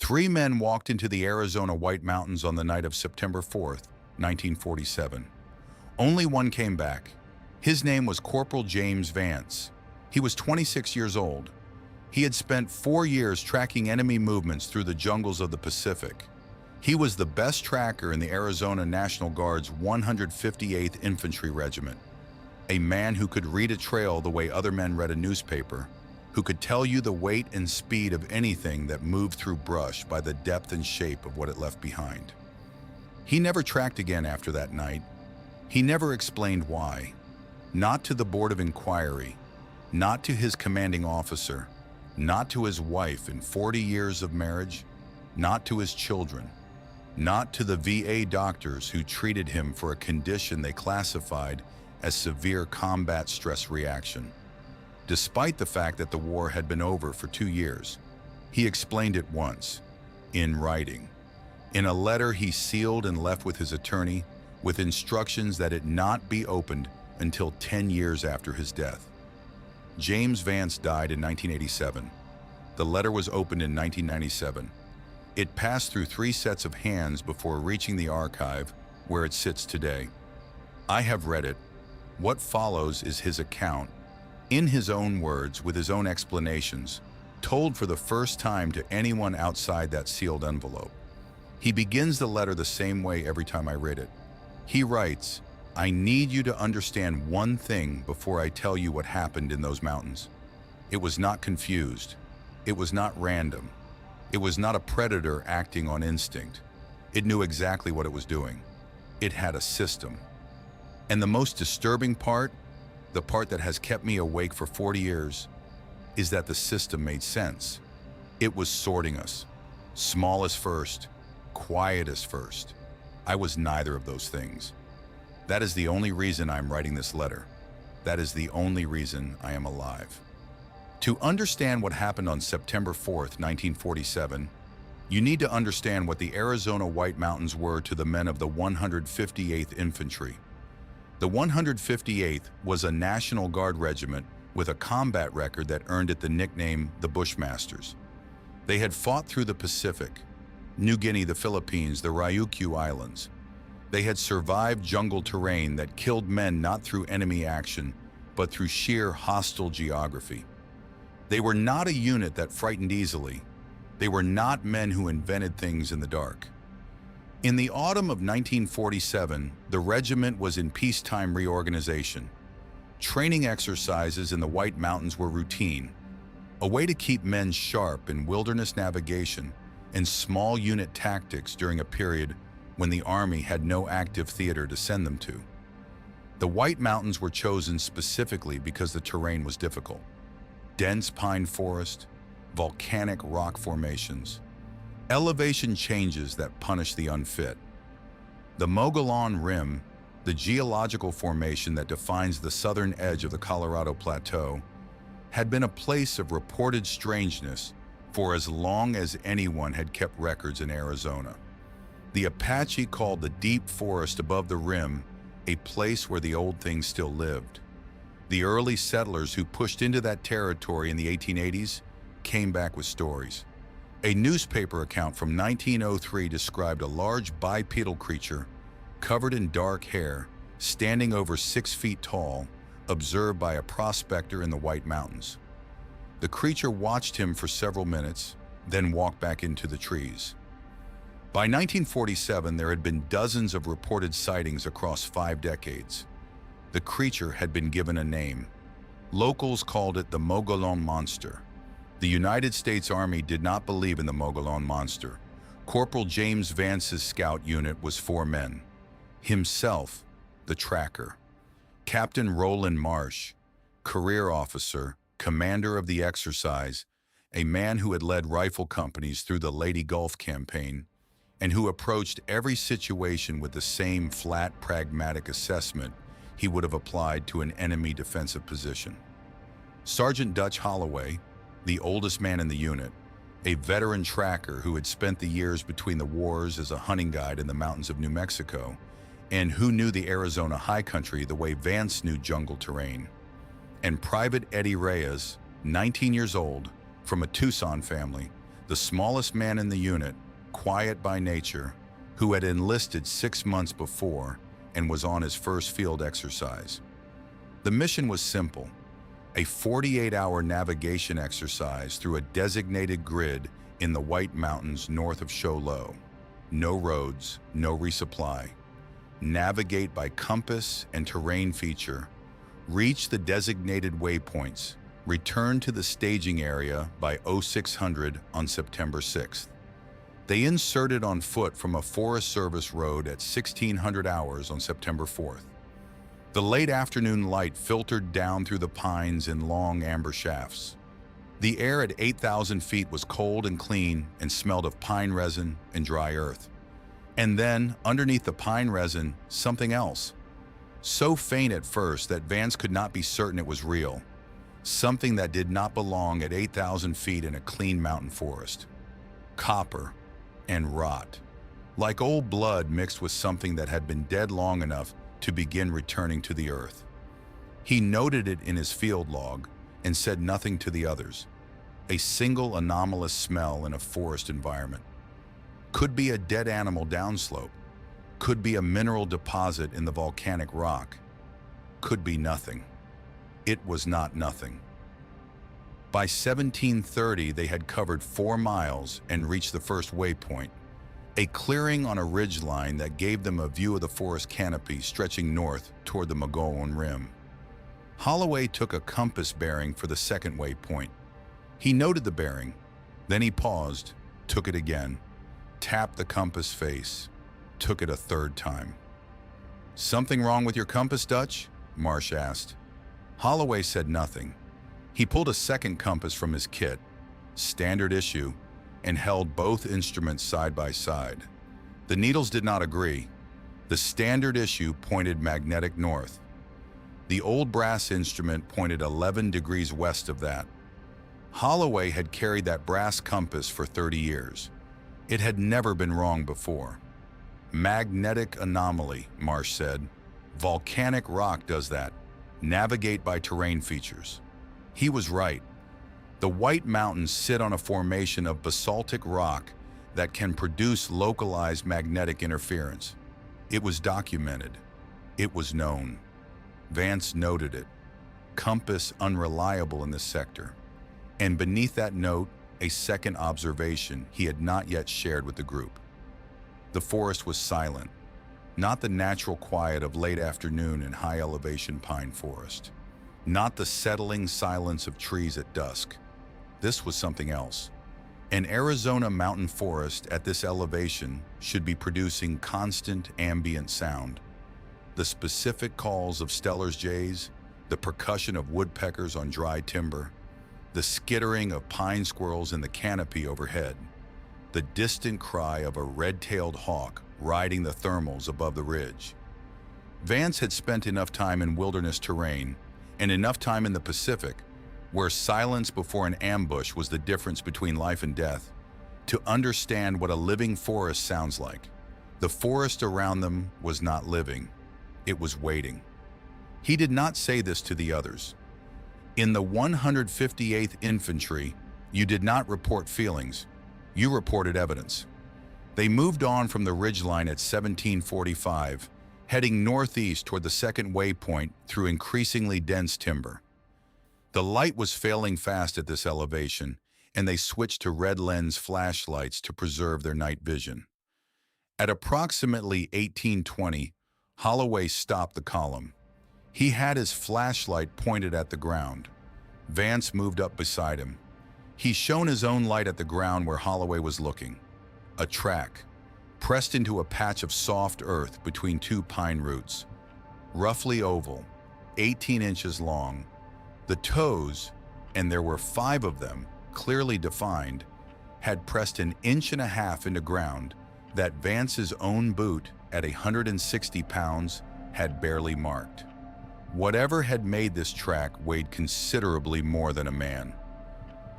Three men walked into the Arizona White Mountains on the night of September 4th, 1947. Only one came back. His name was Corporal James Vance. He was 26 years old. He had spent 4 years tracking enemy movements through the jungles of the Pacific. He was the best tracker in the Arizona National Guard's 158th Infantry Regiment. A man who could read a trail the way other men read a newspaper, who could tell you the weight and speed of anything that moved through brush by the depth and shape of what it left behind. He never tracked again after that night. He never explained why. Not to the Board of Inquiry, not to his commanding officer, not to his wife in 40 years of marriage, not to his children, not to the VA doctors who treated him for a condition they classified as severe combat stress reaction. Despite the fact that the war had been over for 2 years, he explained it once, in writing, in a letter he sealed and left with his attorney, with instructions that it not be opened until 10 years after his death. James Vance died in 1987. The letter was opened in 1997. It passed through 3 sets of hands before reaching the archive where it sits today. I have read it. What follows is his account, in his own words, with his own explanations, told for the first time to anyone outside that sealed envelope. He begins the letter the same way every time I read it. He writes, "I need you to understand one thing before I tell you what happened in those mountains. It was not confused. It was not random. It was not a predator acting on instinct. It knew exactly what it was doing. It had a system. And the most disturbing part, the part that has kept me awake for 40 years, is that the system made sense. It was sorting us. Smallest first, quietest first. I was neither of those things. That is the only reason I am writing this letter. That is the only reason I am alive." To understand what happened on September 4th, 1947, you need to understand what the Arizona White Mountains were to the men of the 158th Infantry. The 158th was a National Guard regiment with a combat record that earned it the nickname the Bushmasters. They had fought through the Pacific, New Guinea, the Philippines, the Ryukyu Islands. They had survived jungle terrain that killed men not through enemy action, but through sheer hostile geography. They were not a unit that frightened easily. They were not men who invented things in the dark. In the autumn of 1947, the regiment was in peacetime reorganization. Training exercises in the White Mountains were routine, a way to keep men sharp in wilderness navigation and small unit tactics during a period when the Army had no active theater to send them to. The White Mountains were chosen specifically because the terrain was difficult. Dense pine forest, volcanic rock formations, elevation changes that punish the unfit. The Mogollon Rim, the geological formation that defines the southern edge of the Colorado Plateau, had been a place of reported strangeness for as long as anyone had kept records in Arizona. The Apache called the deep forest above the rim a place where the old things still lived. The early settlers who pushed into that territory in the 1880s came back with stories. A newspaper account from 1903 described a large bipedal creature covered in dark hair, standing over 6 feet tall, observed by a prospector in the White Mountains. The creature watched him for several minutes, then walked back into the trees. By 1947, there had been dozens of reported sightings across 5 decades. The creature had been given a name. Locals called it the Mogollon Monster. The United States Army did not believe in the Mogollon Monster. Corporal James Vance's scout unit was 4 men. Himself, the tracker. Captain Roland Marsh, career officer, commander of the exercise, a man who had led rifle companies through the Leyte Gulf campaign, and who approached every situation with the same flat, pragmatic assessment he would have applied to an enemy defensive position. Sergeant Dutch Holloway, the oldest man in the unit, a veteran tracker who had spent the years between the wars as a hunting guide in the mountains of New Mexico, and who knew the Arizona high country the way Vance knew jungle terrain. And Private Eddie Reyes, 19 years old, from a Tucson family, the smallest man in the unit, quiet by nature, who had enlisted 6 months before and was on his first field exercise. The mission was simple: a 48-hour navigation exercise through a designated grid in the White Mountains north of Show Low. No roads, no resupply. Navigate by compass and terrain feature, reach the designated waypoints, return to the staging area by 0600 on September 6th. They inserted on foot from a Forest Service road at 1600 hours on September 4th. The late afternoon light filtered down through the pines in long amber shafts. The air at 8,000 feet was cold and clean and smelled of pine resin and dry earth. And then, underneath the pine resin, something else. So faint at first that Vance could not be certain it was real. Something that did not belong at 8,000 feet in a clean mountain forest. Copper and rot. Like old blood mixed with something that had been dead long enough to begin returning to the earth. He noted it in his field log and said nothing to the others. A single anomalous smell in a forest environment. Could be a dead animal downslope. Could be a mineral deposit in the volcanic rock. Could be nothing. It was not nothing. By 1730, they had covered 4 miles and reached the first waypoint, a clearing on a ridgeline that gave them a view of the forest canopy stretching north toward the Mogollon Rim. Holloway took a compass bearing for the second waypoint. He noted the bearing, then he paused, took it again, tapped the compass face, took it a third time. "Something wrong with your compass, Dutch?" Marsh asked. Holloway said nothing. He pulled a second compass from his kit, standard issue, and held both instruments side by side. The needles did not agree. The standard issue pointed magnetic north. The old brass instrument pointed 11 degrees west of that. Holloway had carried that brass compass for 30 years. It had never been wrong before. "Magnetic anomaly," Marsh said. "Volcanic rock does that. Navigate by terrain features." He was right. The White Mountains sit on a formation of basaltic rock that can produce localized magnetic interference. It was documented. It was known. Vance noted it. Compass unreliable in this sector. And beneath that note, a second observation he had not yet shared with the group. The forest was silent, not the natural quiet of late afternoon in high-elevation pine forest, not the settling silence of trees at dusk. This was something else. An Arizona mountain forest at this elevation should be producing constant ambient sound. The specific calls of Steller's jays, the percussion of woodpeckers on dry timber, the skittering of pine squirrels in the canopy overhead, the distant cry of a red-tailed hawk riding the thermals above the ridge. Vance had spent enough time in wilderness terrain and enough time in the Pacific, where silence before an ambush was the difference between life and death, to understand what a living forest sounds like. The forest around them was not living. It was waiting. He did not say this to the others. In the 158th Infantry, you did not report feelings. You reported evidence. They moved on from the ridgeline at 1745, heading northeast toward the second waypoint through increasingly dense timber. The light was failing fast at this elevation, and they switched to red lens flashlights to preserve their night vision. At approximately 1820, Holloway stopped the column. He had his flashlight pointed at the ground. Vance moved up beside him. He shone his own light at the ground where Holloway was looking. A track, pressed into a patch of soft earth between 2 pine roots. Roughly oval, 18 inches long. The toes, and there were 5 of them, clearly defined, had pressed 1.5 inches into ground that Vance's own boot, at 160 pounds, had barely marked. Whatever had made this track weighed considerably more than a man.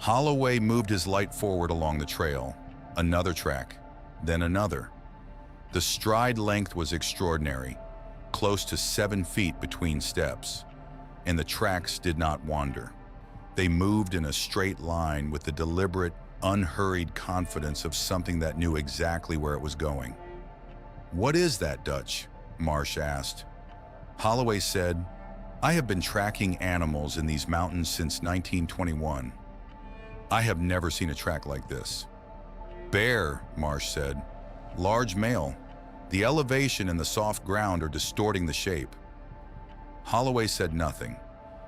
Holloway moved his light forward along the trail. Another track, then another. The stride length was extraordinary, close to 7 feet between steps, and the tracks did not wander. They moved in a straight line with the deliberate, unhurried confidence of something that knew exactly where it was going. "What is that, Dutch?" Marsh asked. Holloway said, "I have been tracking animals in these mountains since 1921. I have never seen a track like this." "Bear," Marsh said. "Large male. The elevation and the soft ground are distorting the shape." Holloway said nothing.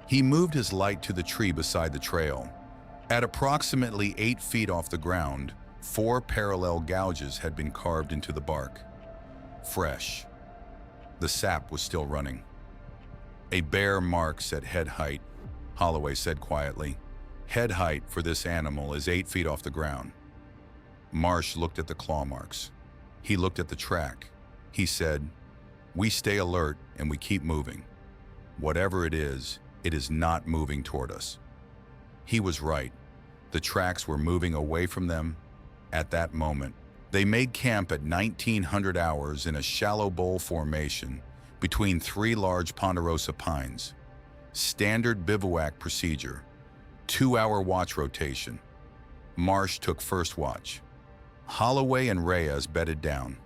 He moved his light to the tree beside the trail. At approximately 8 feet off the ground, 4 parallel gouges had been carved into the bark. Fresh. The sap was still running. "A bear marks at head height," Holloway said quietly. "Head height for this animal is 8 feet off the ground." Marsh looked at the claw marks. He looked at the track. He said, "We stay alert and we keep moving. Whatever it is not moving toward us." He was right. The tracks were moving away from them. At that moment, they made camp at 1900 hours in a shallow bowl formation between 3 large ponderosa pines. Standard bivouac procedure. 2-hour watch rotation. Marsh took first watch. Holloway and Reyes bedded down.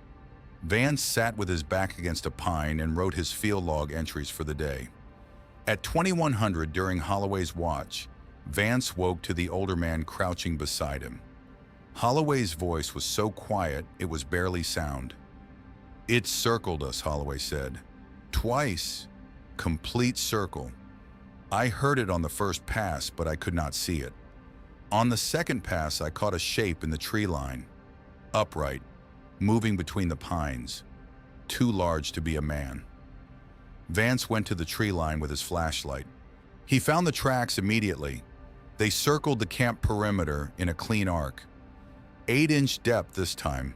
Vance sat with his back against a pine and wrote his field log entries for the day. At 2100 during Holloway's watch, Vance woke to the older man crouching beside him. Holloway's voice was so quiet it was barely sound. "It circled us," Holloway said. "Twice. Complete circle. I heard it on the first pass, but I could not see it. On the second pass, I caught a shape in the tree line. Upright, moving between the pines. Too large to be a man." Vance went to the tree line with his flashlight. He found the tracks immediately. They circled the camp perimeter in a clean arc. 8-inch depth this time.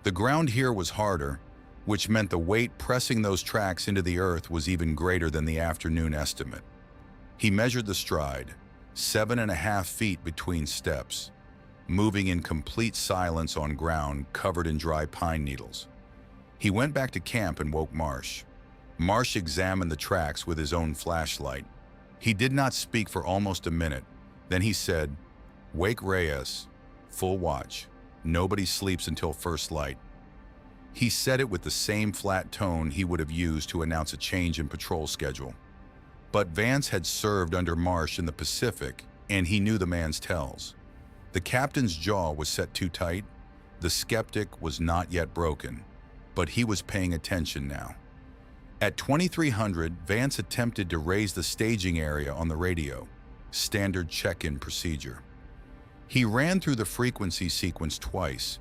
The ground here was harder, which meant the weight pressing those tracks into the earth was even greater than the afternoon estimate. He measured the stride, 7.5 feet between steps, moving in complete silence on ground covered in dry pine needles. He went back to camp and woke Marsh. Marsh examined the tracks with his own flashlight. He did not speak for almost a minute. Then he said, "Wake Reyes. Full watch. Nobody sleeps until first light." He said it with the same flat tone he would have used to announce a change in patrol schedule. But Vance had served under Marsh in the Pacific, and he knew the man's tells. The captain's jaw was set too tight. The skeptic was not yet broken, but he was paying attention now. At 2300, Vance attempted to raise the staging area on the radio. Standard check-in procedure. He ran through the frequency sequence twice.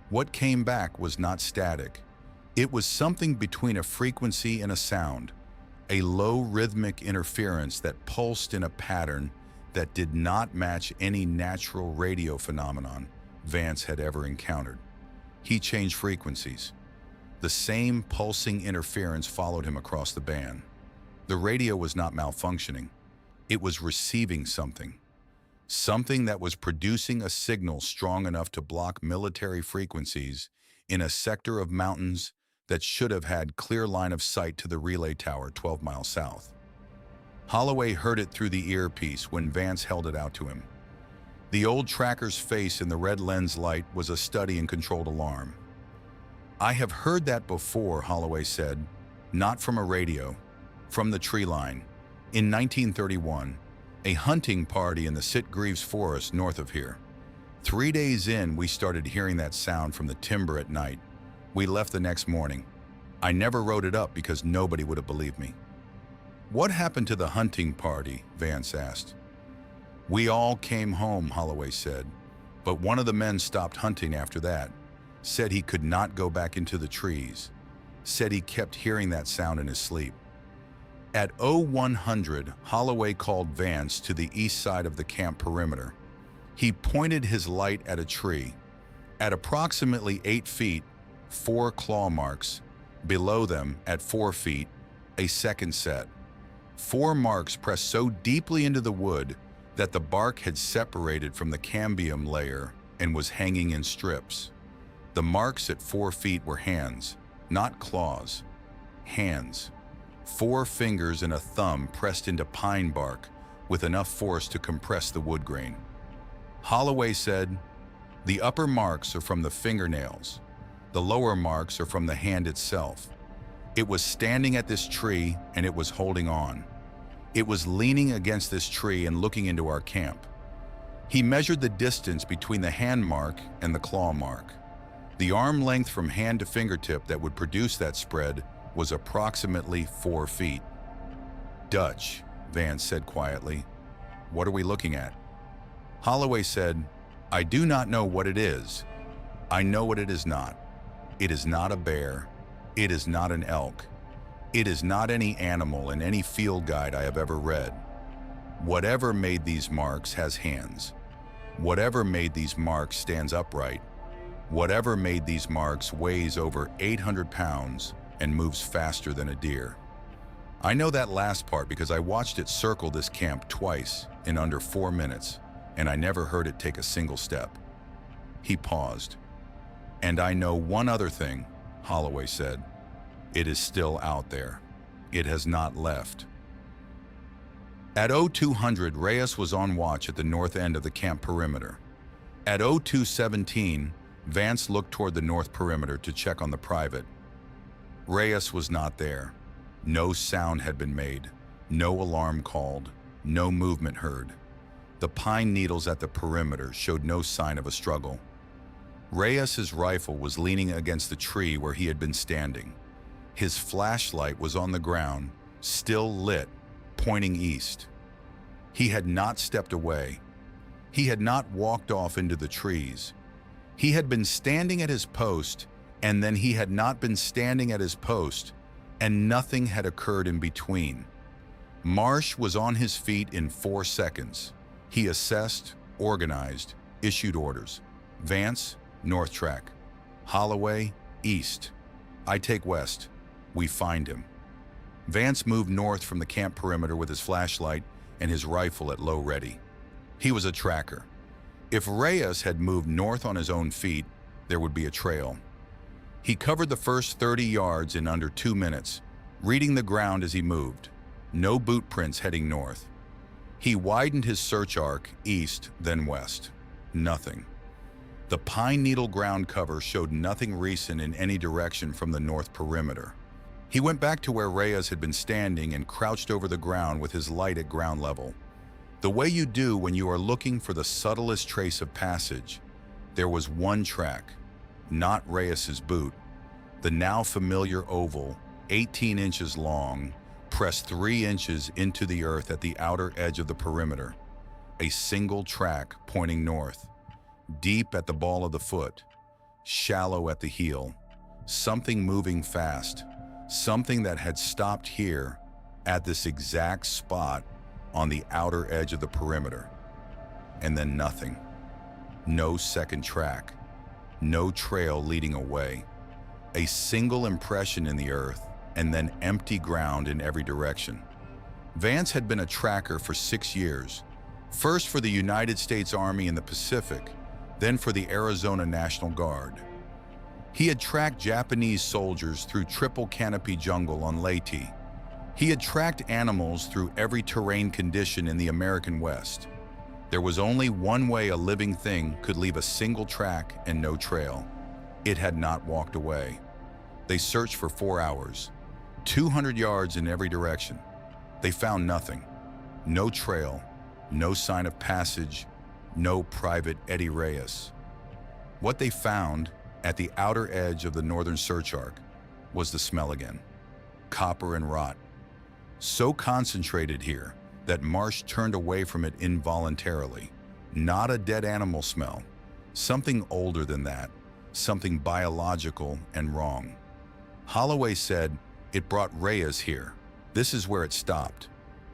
What came back was not static. It was something between a frequency and a sound, a low rhythmic interference that pulsed in a pattern that did not match any natural radio phenomenon Vance had ever encountered. He changed frequencies. The same pulsing interference followed him across the band. The radio was not malfunctioning. It was receiving something. Something that was producing a signal strong enough to block military frequencies in a sector of mountains that should have had clear line of sight to the relay tower 12 miles south. Holloway heard it through the earpiece when Vance held it out to him. The old tracker's face in the red lens light was a study in controlled alarm. "I have heard that before," Holloway said. "Not from a radio, from the tree line. In 1931, a hunting party in the Sitgreaves Forest north of here. 3 days in, we started hearing that sound from the timber at night. We left the next morning. I never wrote it up because nobody would have believed me." "What happened to the hunting party?" Vance asked. "We all came home," Holloway said, "but one of the men stopped hunting after that. Said he could not go back into the trees. Said he kept hearing that sound in his sleep." At 0100, Holloway called Vance to the east side of the camp perimeter. He pointed his light at a tree. At approximately 8 feet, 4 claw marks. Below them, at 4 feet, a second set. 4 marks pressed so deeply into the wood that the bark had separated from the cambium layer and was hanging in strips. The marks at 4 feet were hands, not claws. Hands. 4 fingers and a thumb pressed into pine bark with enough force to compress the wood grain. Holloway said, The upper marks are from the fingernails. The lower marks are from the hand itself. It was standing at this tree and it was holding on. It was leaning against this tree and looking into our camp. He measured the distance between the hand mark and the claw mark. The arm length from hand to fingertip that would produce that spread was approximately 4 feet. "Dutch," Vance said quietly. "What are we looking at?" Holloway said, "I do not know what it is. I know what it is not. It is not a bear. It is not an elk. It is not any animal in any field guide I have ever read. Whatever made these marks has hands. Whatever made these marks stands upright. Whatever made these marks weighs over 800 pounds and moves faster than a deer." I know that last part because I watched it circle this camp twice in under 4 minutes, and I never heard it take a single step. He paused. "And I know one other thing," Holloway said. "It is still out there. It has not left." At 0200, Reyes was on watch at the north end of the camp perimeter. At 0217, Vance looked toward the north perimeter to check on the private. Reyes was not there. No sound had been made, no alarm called, no movement heard. The pine needles at the perimeter showed no sign of a struggle. Reyes's rifle was leaning against the tree where he had been standing. His flashlight was on the ground, still lit, pointing east. He had not stepped away. He had not walked off into the trees. He had been standing at his post, and then he had not been standing at his post, and nothing had occurred in between. Marsh was on his feet in 4 seconds. He assessed, organized, issued orders. "Vance, north track. Holloway, east. I take west. We find him." Vance moved north from the camp perimeter with his flashlight and his rifle at low ready. He was a tracker. If Reyes had moved north on his own feet, there would be a trail. He covered the first 30 yards in under 2 minutes, reading the ground as he moved. No boot prints heading north. He widened his search arc east, then west. Nothing. The pine needle ground cover showed nothing recent in any direction from the north perimeter. He went back to where Reyes had been standing and crouched over the ground with his light at ground level. The way you do when you are looking for the subtlest trace of passage. There was one track, not Reyes's boot. The now familiar oval, 18 inches long, pressed 3 inches into the earth at the outer edge of the perimeter. A single track pointing north. Deep at the ball of the foot, shallow at the heel, something moving fast, something that had stopped here at this exact spot on the outer edge of the perimeter. And then nothing. No second track, no trail leading away. A single impression in the earth and then empty ground in every direction. Vance had been a tracker for 6 years, first for the United States Army in the Pacific, then for the Arizona National Guard. He had tracked Japanese soldiers through triple canopy jungle on Leyte. He had tracked animals through every terrain condition in the American West. There was only one way a living thing could leave a single track and no trail. It had not walked away. They searched for 4 hours, 200 yards in every direction. They found nothing. No trail, no sign of passage, no Private Eddie Reyes. What they found at the outer edge of the northern search arc was the smell again. Copper and rot. So concentrated here that Marsh turned away from it involuntarily. Not a dead animal smell. Something older than that. Something biological and wrong. Holloway said, "It brought Reyes here. This is where it stopped."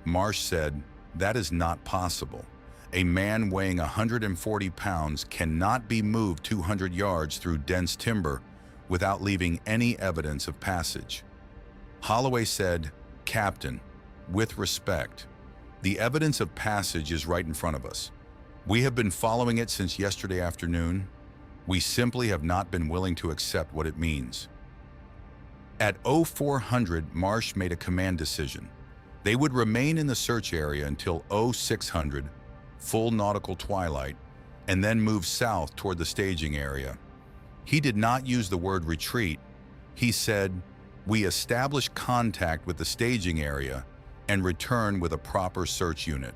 Marsh said, "That is not possible. A man weighing 140 pounds cannot be moved 200 yards through dense timber without leaving any evidence of passage." Holloway said, "Captain, with respect, the evidence of passage is right in front of us. We have been following it since yesterday afternoon. We simply have not been willing to accept what it means." At 0400, Marsh made a command decision. They would remain in the search area until 0600, full nautical twilight, and then moved south toward the staging area. He did not use the word retreat. He said, "We establish contact with the staging area and return with a proper search unit."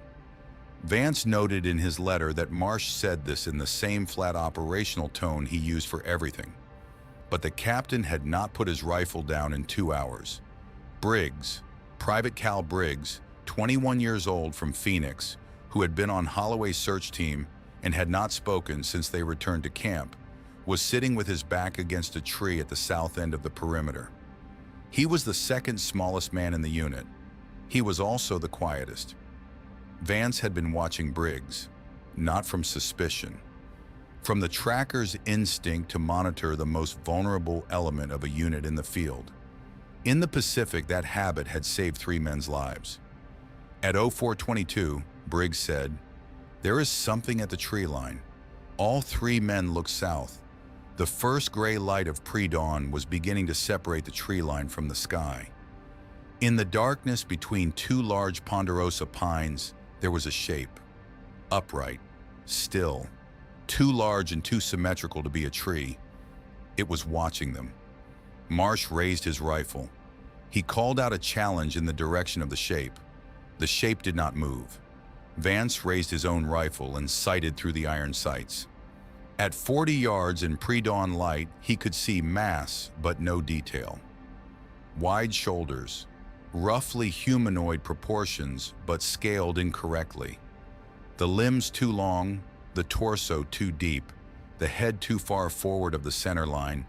Vance noted in his letter that Marsh said this in the same flat operational tone he used for everything. But the captain had not put his rifle down in 2 hours. Briggs, Private Cal Briggs, 21 years old from Phoenix, who had been on Holloway's search team and had not spoken since they returned to camp, was sitting with his back against a tree at the south end of the perimeter. He was the second smallest man in the unit. He was also the quietest. Vance had been watching Briggs, not from suspicion, from the tracker's instinct to monitor the most vulnerable element of a unit in the field. In the Pacific, that habit had saved 3 men's lives. At 0422, Briggs said, "There is something at the tree line." All 3 men looked south. The first gray light of pre-dawn was beginning to separate the tree line from the sky. In the darkness between 2 large ponderosa pines, there was a shape. Upright, still, too large and too symmetrical to be a tree. It was watching them. Marsh raised his rifle. He called out a challenge in the direction of the shape. The shape did not move. Vance raised his own rifle and sighted through the iron sights. At 40 yards in pre-dawn light, he could see mass but no detail. Wide shoulders, roughly humanoid proportions but scaled incorrectly. The limbs too long, the torso too deep, the head too far forward of the center line,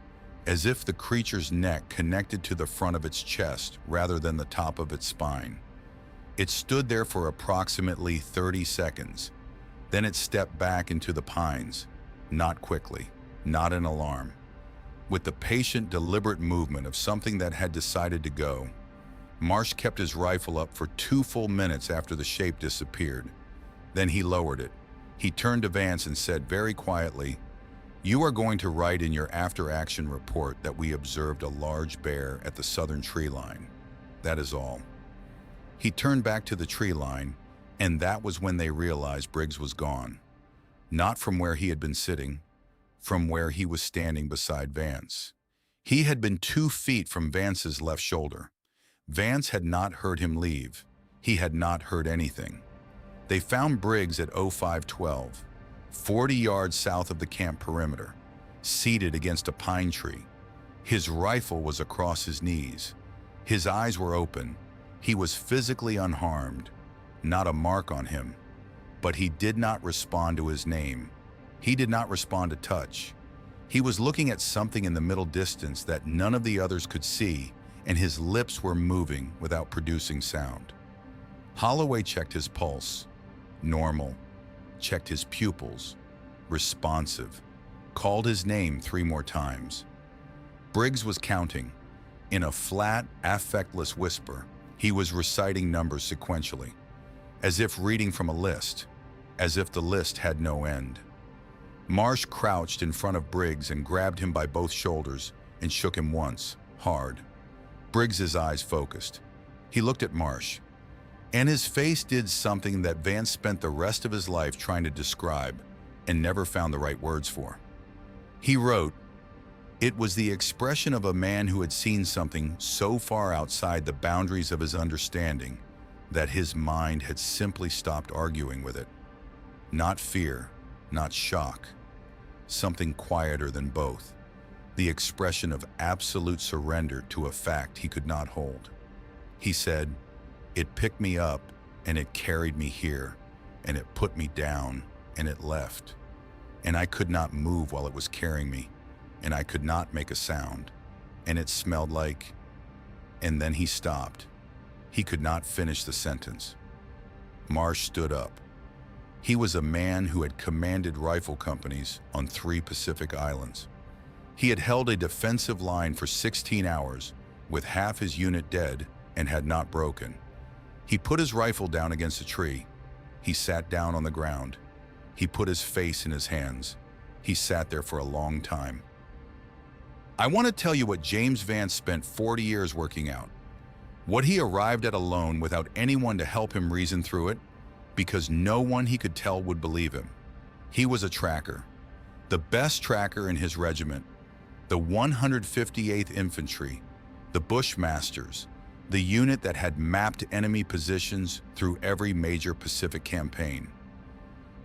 as if the creature's neck connected to the front of its chest rather than the top of its spine. It stood there for approximately 30 seconds. Then it stepped back into the pines, not quickly, not in alarm, with the patient, deliberate movement of something that had decided to go. Marsh kept his rifle up for 2 full minutes after the shape disappeared. Then he lowered it. He turned to Vance and said very quietly, "You are going to write in your after-action report that we observed a large bear at the southern tree line. That is all." He turned back to the tree line, and that was when they realized Briggs was gone. Not from where he had been sitting, from where he was standing beside Vance. He had been 2 feet from Vance's left shoulder. Vance had not heard him leave. He had not heard anything. They found Briggs at 0512, 40 yards south of the camp perimeter, seated against a pine tree. His rifle was across his knees. His eyes were open. He was physically unharmed, not a mark on him. But he did not respond to his name. He did not respond to touch. He was looking at something in the middle distance that none of the others could see, and his lips were moving without producing sound. Holloway checked his pulse. Normal. Checked his pupils. Responsive. Called his name 3 more times. Briggs was counting. In a flat, affectless whisper, he was reciting numbers sequentially, as if reading from a list, as if the list had no end. Marsh crouched in front of Briggs and grabbed him by both shoulders and shook him once, hard. Briggs's eyes focused. He looked at Marsh, and his face did something that Vance spent the rest of his life trying to describe and never found the right words for. He wrote, "It was the expression of a man who had seen something so far outside the boundaries of his understanding that his mind had simply stopped arguing with it. Not fear, not shock, something quieter than both. The expression of absolute surrender to a fact he could not hold." He said, "It picked me up and it carried me here, and it put me down and it left. And I could not move while it was carrying me, and I could not make a sound, and it smelled like..." And then he stopped. He could not finish the sentence. Marsh stood up. He was a man who had commanded rifle companies on 3 Pacific islands. He had held a defensive line for 16 hours with half his unit dead and had not broken. He put his rifle down against a tree. He sat down on the ground. He put his face in his hands. He sat there for a long time. I want to tell you what James Vance spent 40 years working out. What he arrived at alone without anyone to help him reason through it, because no one he could tell would believe him. He was a tracker, the best tracker in his regiment, the 158th Infantry, the Bushmasters, the unit that had mapped enemy positions through every major Pacific campaign.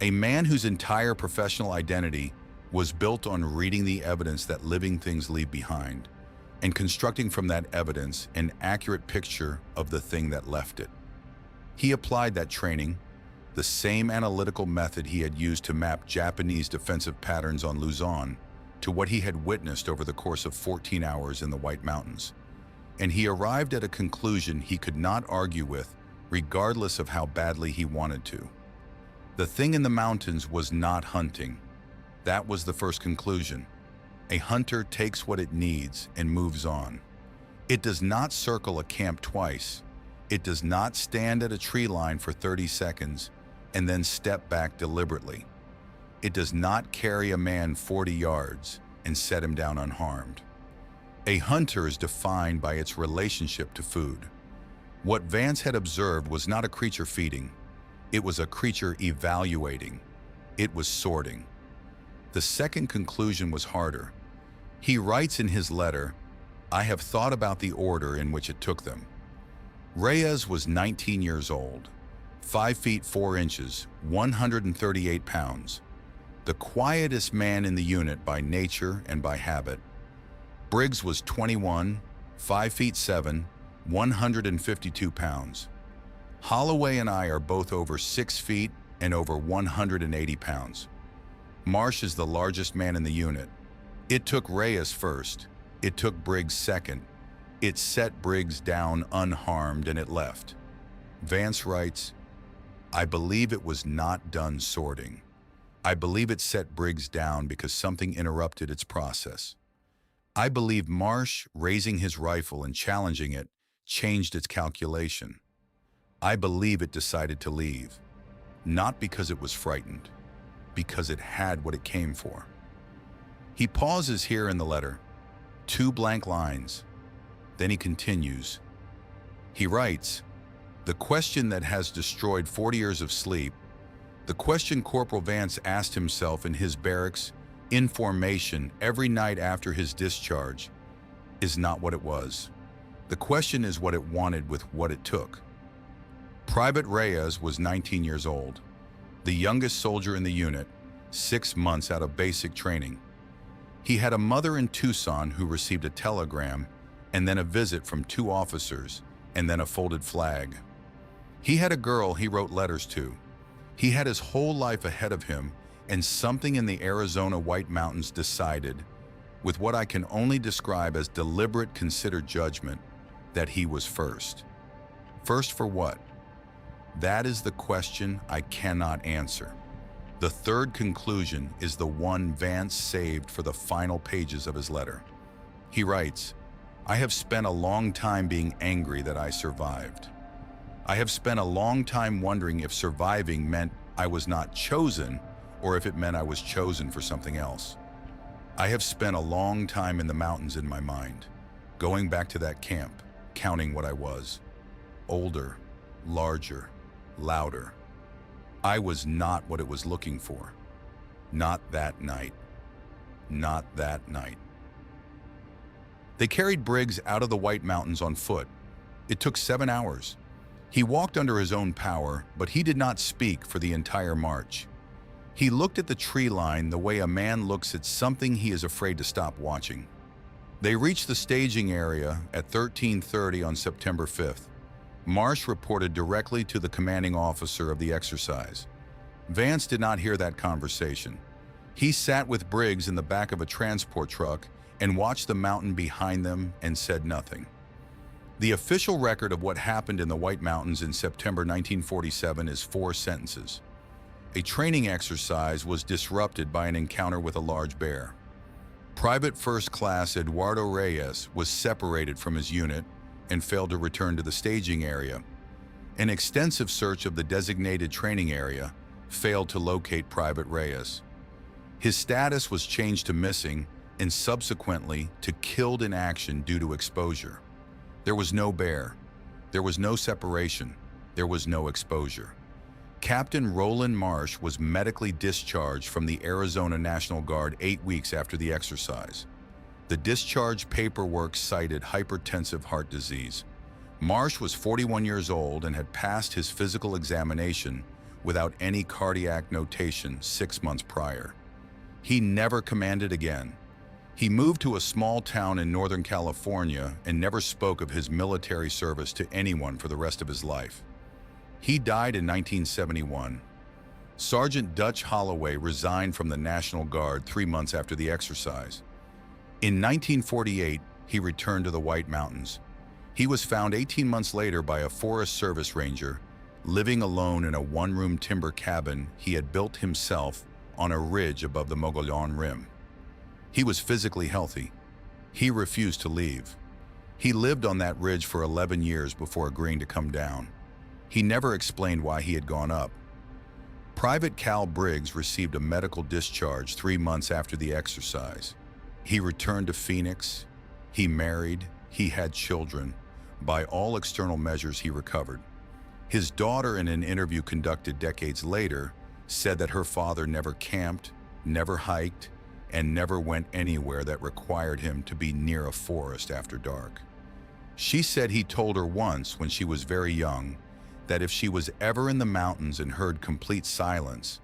A man whose entire professional identity was built on reading the evidence that living things leave behind and constructing from that evidence an accurate picture of the thing that left it. He applied that training, the same analytical method he had used to map Japanese defensive patterns on Luzon, to what he had witnessed over the course of 14 hours in the White Mountains. And he arrived at a conclusion he could not argue with, regardless of how badly he wanted to. The thing in the mountains was not hunting. That was the first conclusion. A hunter takes what it needs and moves on. It does not circle a camp twice. It does not stand at a tree line for 30 seconds and then step back deliberately. It does not carry a man 40 yards and set him down unharmed. A hunter is defined by its relationship to food. What Vance had observed was not a creature feeding. It was a creature evaluating. It was sorting. The second conclusion was harder. He writes in his letter, "I have thought about the order in which it took them." Reyes was 19 years old, 5 feet 4 inches, 138 pounds. The quietest man in the unit by nature and by habit. Briggs was 21, 5 feet 7, 152 pounds. Holloway and I are both over 6 feet and over 180 pounds. Marsh is the largest man in the unit. It took Reyes first. It took Briggs second. It set Briggs down unharmed and it left. Vance writes, "I believe it was not done sorting. I believe it set Briggs down because something interrupted its process. I believe Marsh, raising his rifle and challenging it, changed its calculation. I believe it decided to leave, not because it was frightened, because it had what it came for." He pauses here in the letter, 2 blank lines. Then he continues. He writes, "The question that has destroyed 40 years of sleep, the question Corporal Vance asked himself in his barracks, in formation, every night after his discharge, is not what it was. The question is what it wanted with what it took." Private Reyes was 19 years old, the youngest soldier in the unit, 6 months out of basic training. He had a mother in Tucson who received a telegram and then a visit from 2 officers and then a folded flag. He had a girl he wrote letters to. He had his whole life ahead of him, and something in the Arizona White Mountains decided, with what I can only describe as deliberate considered judgment, that he was first. First for what? That is the question I cannot answer. The third conclusion is the one Vance saved for the final pages of his letter. He writes, "I have spent a long time being angry that I survived. I have spent a long time wondering if surviving meant I was not chosen or if it meant I was chosen for something else. I have spent a long time in the mountains in my mind, going back to that camp, counting what I was. Older, larger, louder. I was not what it was looking for. Not that night. Not that night." They carried Briggs out of the White Mountains on foot. It took 7 hours. He walked under his own power, but he did not speak for the entire march. He looked at the tree line the way a man looks at something he is afraid to stop watching. They reached the staging area at 13:30 on September 5th. Marsh reported directly to the commanding officer of the exercise. Vance did not hear that conversation. He sat with Briggs in the back of a transport truck and watched the mountain behind them and said nothing. The official record of what happened in the White Mountains in September 1947 is 4 sentences. A training exercise was disrupted by an encounter with a large bear. Private First Class Eduardo Reyes was separated from his unit and failed to return to the staging area. An extensive search of the designated training area failed to locate Private Reyes. His status was changed to missing and subsequently to killed in action due to exposure. There was no bear. There was no separation. There was no exposure. Captain Roland Marsh was medically discharged from the Arizona National Guard 8 weeks after the exercise. The discharge paperwork cited hypertensive heart disease. Marsh was 41 years old and had passed his physical examination without any cardiac notation 6 months prior. He never commanded again. He moved to a small town in Northern California and never spoke of his military service to anyone for the rest of his life. He died in 1971. Sergeant Dutch Holloway resigned from the National Guard 3 months after the exercise. In 1948, he returned to the White Mountains. He was found 18 months later by a Forest Service ranger, living alone in a one-room timber cabin he had built himself on a ridge above the Mogollon Rim. He was physically healthy. He refused to leave. He lived on that ridge for 11 years before agreeing to come down. He never explained why he had gone up. Private Cal Briggs received a medical discharge 3 months after the exercise. He returned to Phoenix. He married. He had children. By all external measures, he recovered. His daughter, in an interview conducted decades later, said that her father never camped, never hiked, and never went anywhere that required him to be near a forest after dark. She said he told her once, when she was very young, that if she was ever in the mountains and heard complete silence,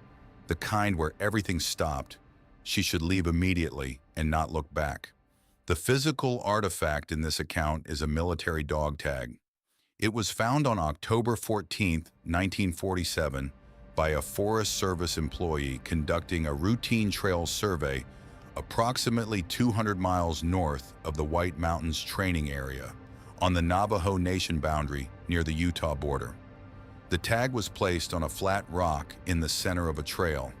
the kind where everything stopped, she should leave immediately and not look back. The physical artifact in this account is a military dog tag. It was found on October 14, 1947, by a Forest Service employee conducting a routine trail survey approximately 200 miles north of the White Mountains training area on the Navajo Nation boundary near the Utah border. The tag was placed on a flat rock in the center of a trail.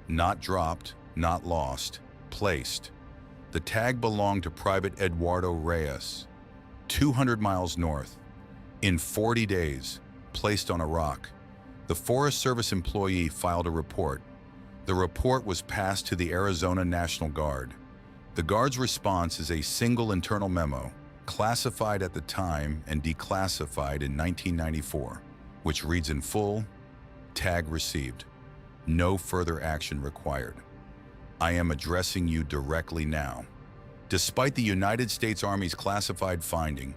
Not dropped, not lost, placed. The tag belonged to Private Eduardo Reyes, 200 miles north. In 40 days, placed on a rock. The Forest Service employee filed a report. The report was passed to the Arizona National Guard. The Guard's response is a single internal memo, classified at the time and declassified in 1994, which reads in full, "Tag received. No further action required. I am addressing you directly now." Despite the United States Army's classified finding,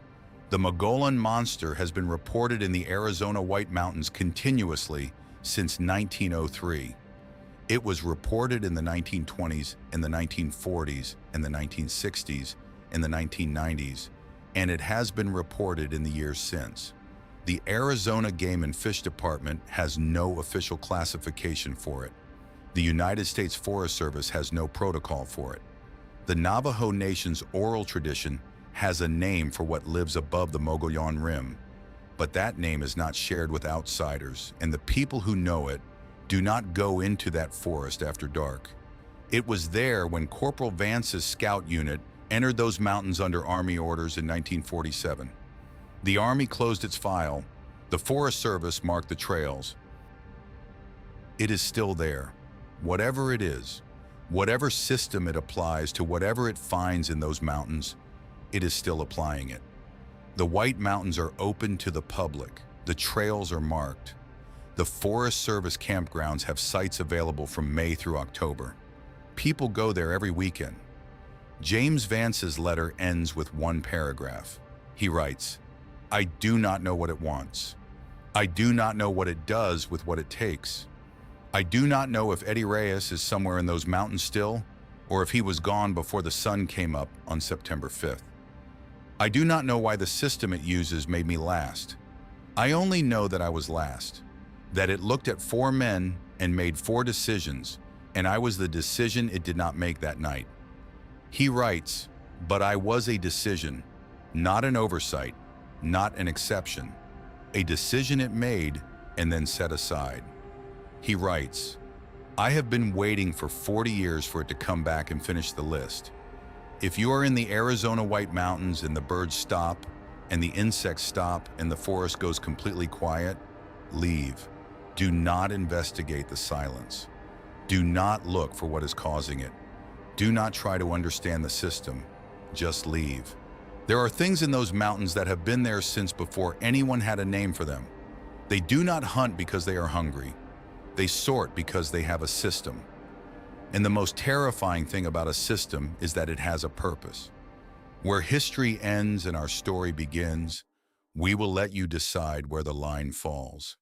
the Mogollon Monster has been reported in the Arizona White Mountains continuously since 1903. It was reported in the 1920s, in the 1940s, in the 1960s, in the 1990s, and it has been reported in the years since. The Arizona Game and Fish Department has no official classification for it. The United States Forest Service has no protocol for it. The Navajo Nation's oral tradition has a name for what lives above the Mogollon Rim, but that name is not shared with outsiders, and the people who know it do not go into that forest after dark. It was there when Corporal Vance's scout unit entered those mountains under Army orders in 1947. The Army closed its file. The Forest Service marked the trails. It is still there. Whatever it is, whatever system it applies to whatever it finds in those mountains, it is still applying it. The White Mountains are open to the public. The trails are marked. The Forest Service campgrounds have sites available from May through October. People go there every weekend. James Vance's letter ends with one paragraph. He writes, "I do not know what it wants. I do not know what it does with what it takes. I do not know if Eddie Reyes is somewhere in those mountains still, or if he was gone before the sun came up on September 5th. I do not know why the system it uses made me last. I only know that I was last, that it looked at 4 men and made 4 decisions, and I was the decision it did not make that night." He writes, "But I was a decision, not an oversight, not an exception, a decision it made and then set aside." He writes, "I have been waiting for 40 years for it to come back and finish the list. If you are in the Arizona White Mountains and the birds stop and the insects stop and the forest goes completely quiet, leave. Do not investigate the silence. Do not look for what is causing it. Do not try to understand the system. Just leave. There are things in those mountains that have been there since before anyone had a name for them. They do not hunt because they are hungry. They sort because they have a system. And the most terrifying thing about a system is that it has a purpose. Where history ends and our story begins, we will let you decide where the line falls.